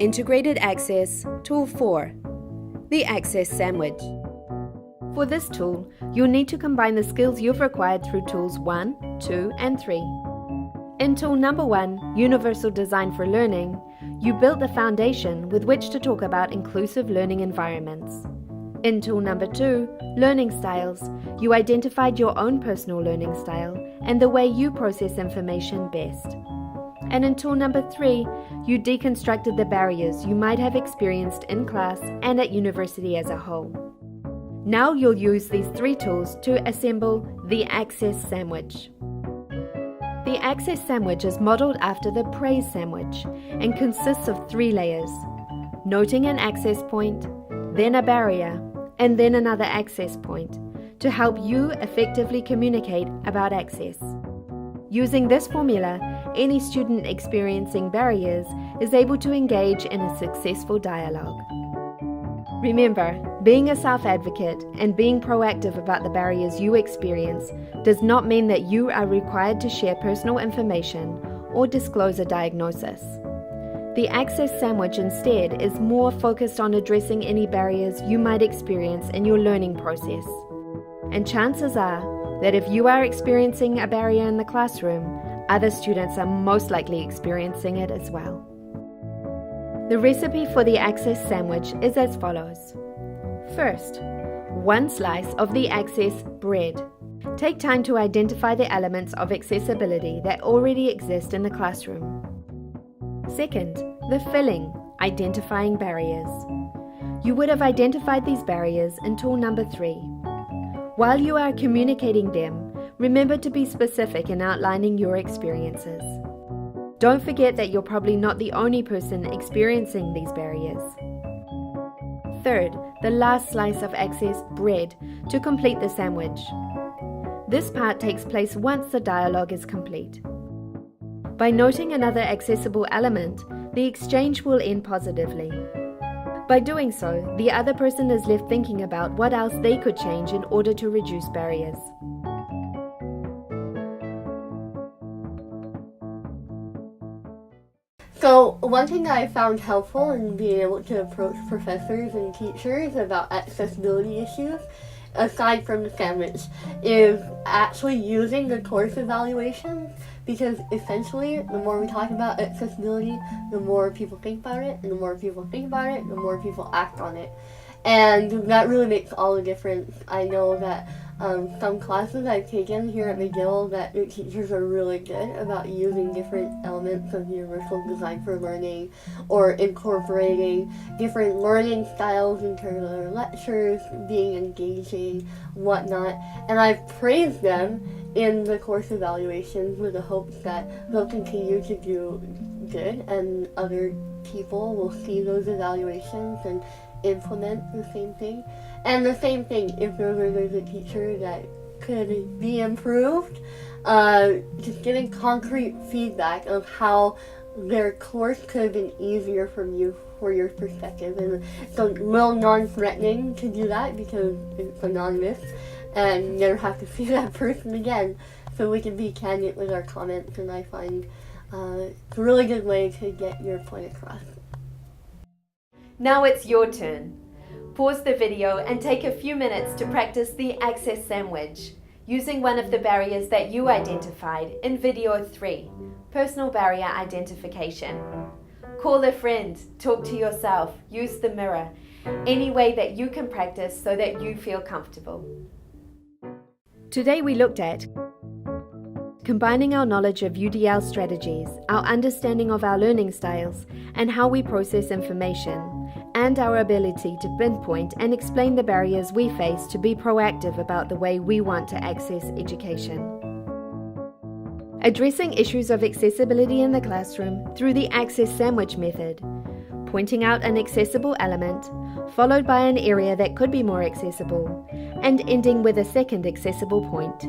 Integrated Access, Tool 4, the Access Sandwich. For this tool, you'll need to combine the skills you've acquired through Tools 1, 2, and 3. In Tool number 1, Universal Design for Learning, you built the foundation with which to talk about inclusive learning environments. In Tool number 2, Learning Styles, you identified your own personal learning style and the way you process information best. And in Tool number 3, you deconstructed the barriers you might have experienced in class and at university as a whole. Now you'll use these 3 tools to assemble the Access Sandwich. The Access Sandwich is modeled after the Praise Sandwich and consists of 3 layers: noting an access point, then a barrier, and then another access point to help you effectively communicate about access. Using this formula, any student experiencing barriers is able to engage in a successful dialogue. Remember, being a self-advocate and being proactive about the barriers you experience does not mean that you are required to share personal information or disclose a diagnosis. The Access Sandwich instead is more focused on addressing any barriers you might experience in your learning process. And chances are that if you are experiencing a barrier in the classroom, other students are most likely experiencing it as well. The recipe for the Access Sandwich is as follows. First, 1 slice of the Access bread. Take time to identify the elements of accessibility that already exist in the classroom. Second, the filling, identifying barriers. You would have identified these barriers in tool number 3. While you are communicating them, remember to be specific in outlining your experiences. Don't forget that you're probably not the only person experiencing these barriers. Third, the last slice of Access bread to complete the sandwich. This part takes place once the dialogue is complete. By noting another accessible element, the exchange will end positively. By doing so, the other person is left thinking about what else they could change in order to reduce barriers. So one thing that I found helpful in being able to approach professors and teachers about accessibility issues, aside from the sandwich, is actually using the course evaluations, because essentially the more we talk about accessibility, the more people think about it, and the more people think about it, the more people act on it. And that really makes all the difference. I know that some classes I've taken here at McGill, that the teachers are really good about using different elements of universal design for learning, or incorporating different learning styles into their lectures, being engaging, whatnot. And I've praised them in the course evaluations with the hopes that they'll continue to do good, and other people will see those evaluations and implement the same thing. And the same thing, if there's a teacher that could be improved, just getting concrete feedback of how their course could have been easier for your perspective. And it's a little non-threatening to do that because it's anonymous and you never have to see that person again. So we can be candid with our comments, and I find it's a really good way to get your point across. Now it's your turn. Pause the video and take a few minutes to practice the Access Sandwich, using one of the barriers that you identified in video 3, personal barrier identification. Call a friend, talk to yourself, use the mirror, any way that you can practice so that you feel comfortable. Today we looked at combining our knowledge of UDL strategies, our understanding of our learning styles, and how we process information, and our ability to pinpoint and explain the barriers we face to be proactive about the way we want to access education. Addressing issues of accessibility in the classroom through the Access Sandwich method, pointing out an accessible element, followed by an area that could be more accessible, and ending with a second accessible point.